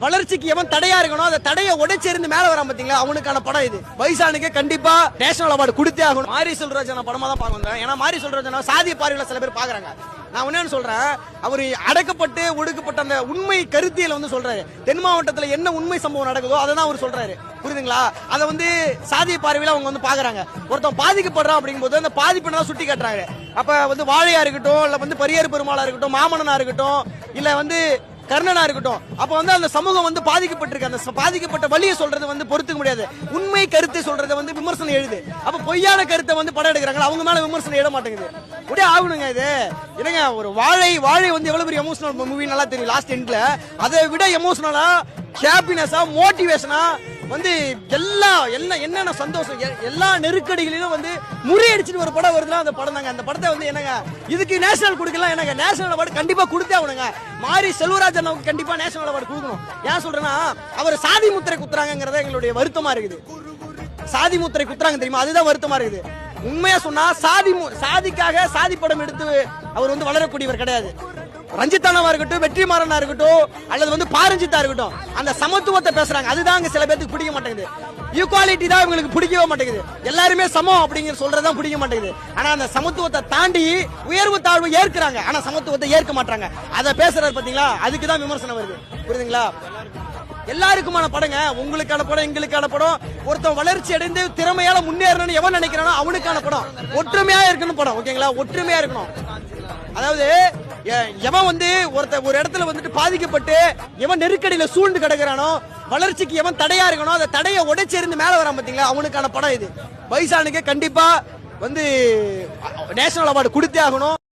வளர்ச்சிக்கு எவன் தடையா இருக்கணும் அந்த தடையை உடைச்சிருந்து மேல வரான் பாத்தீங்களா அவனுக்கான படம் இது. வயசானுக்கு கண்டிப்பா நேஷனல் அவார்டு கொடுத்தே ஆகணும். மாரி செல்வராஜன் படமா தான் பார்க்க வந்தேன். ஏன்னா மாரி செல்வராஜன் சாதிய பார்வையில சில பேர் பாக்குறாங்க. நான் என்னன்னு சொல்றேன், அவர் அடக்கப்பட்டு ஒடுக்கப்பட்ட அந்த உண்மை கருத்தியல வந்து சொல்றாரு. தென் மாவட்டத்துல என்ன உண்மை சம்பவம் நடக்குதோ அதை தான் அவர் சொல்றாரு. புரியுதுங்களா? அதை வந்து சாதிய பார்வையில அவங்க வந்து பாக்குறாங்க. ஒருத்தன் பாதிக்கப்படுறான் அப்படிங்கும்போது அந்த பாதிப்பு சுட்டி காட்டுறாங்க. அப்ப வந்து வாழையா இருக்கட்டும், இல்ல வந்து பரியேறு பெருமாளா இருக்கட்டும், மாமனனா இருக்கட்டும், இல்ல வந்து கர்ணனா இருக்கட்டும், அப்ப வந்து அந்த சமூகம் வந்து பாதிக்கப்பட்டிருக்கு. அந்த பாதிக்கப்பட்ட வழியை சொல்றது வந்து பொறுத்துக்க முடியாது. உண்மை கருத்தை சொல்றதை வந்து விமர்சனம் எழுது. அப்ப பொய்யான கருத்தை வந்து படம் எடுக்கிறாங்க, அவங்க மேல விமர்சனம் எழ மாட்டேங்குது. உடனே ஆகணுங்க இது. என்னங்க ஒரு வாழை வந்து எவ்வளவு பெரிய எமோஷனல் மூவி நல்லா தெரியும். லாஸ்ட் எண்ட்ல அதை விட எமோஷனலா, ஹாப்பினஸா, மோட்டிவேஷனா வந்து என்னென்ன சந்தோஷம், எல்லா நெருக்கடிகளிலும் வந்து முறியடிச்சுட்டு ஒரு படம் வருதுன்னா அந்த படம் தாங்க. அந்த படத்தை வந்து என்னங்க இதுக்கு நேஷனல் கொடுக்கலாம். என்னங்க நேஷனல் அவார்டு கண்டிப்பா கொடுத்தே ஆகணுங்க. மாரி செல்வராஜன் கண்டிப்பா நேஷனல் அவார்டு கொடுக்கணும். ஏன் சொல்றேன்னா அவர் சாதி முத்திரை குத்துறாங்கிறத எங்களுடைய வருத்தமா இருக்குது. சாதி முத்திரை குத்துறாங்க தெரியுமா, அதுதான் வருத்தமா இருக்குது. உண்மையா சொன்னா சாதிக்காக சாதி படம் எடுத்து அவர் வந்து வளரக்கூடியவர் கிடையாது. ரஞ்சித்தானவா இருக்கட்டும், வெற்றிமாறனா இருக்கட்டும், அல்லது வந்து பாரஞ்சித்தா இருக்கட்டும், அந்த சமத்துவத்தை பேசுறாங்க. அதுதான் சில பேருக்கு பிடிக்க மாட்டேங்குது. ஈக்குவாலிட்டி தான் இவங்களுக்கு பிடிக்கவே மாட்டேங்குது. எல்லாருமே சமம் அப்படிங்கிற சொல்றதுதான் பிடிக்க மாட்டேங்குது. ஆனா அந்த சமத்துவத்தை தாண்டி உயர்வு தாழ்வு ஏற்கிறாங்க, ஆனா சமத்துவத்தை ஏற்க மாட்டாங்க. அதை பேசுறாரு பாத்தீங்களா, அதுக்குதான் விமர்சனம் வருது. புரியுதுங்களா? எல்லாருக்குமான படங்க, உங்களுக்கான படம், எங்களுக்கான படம். ஒருத்தன் வளர்ச்சி அடைந்து திறமையால முன்னேறணும்னு எவன் நினைக்கிறானோ அவனுக்கான படம். ஒற்றுமையா இருக்கணும் படம். ஓகேங்களா? ஒற்றுமையா இருக்கணும். அதாவது எவன் வந்து ஒரு இடத்துல வந்துட்டு பாதிக்கப்பட்டு எவன் நெருக்கடியில சூழ்ந்து கிடக்குறானோ, வளர்ச்சிக்கு எவன் தடையா இருக்கணும் அந்த தடையை உடைச்சிருந்து மேல வரான் பாத்தீங்களா அவனுக்கான படம் இது. வயசானுக்கு கண்டிப்பா வந்து நேஷனல் அவார்டு கொடுத்தே ஆகணும்.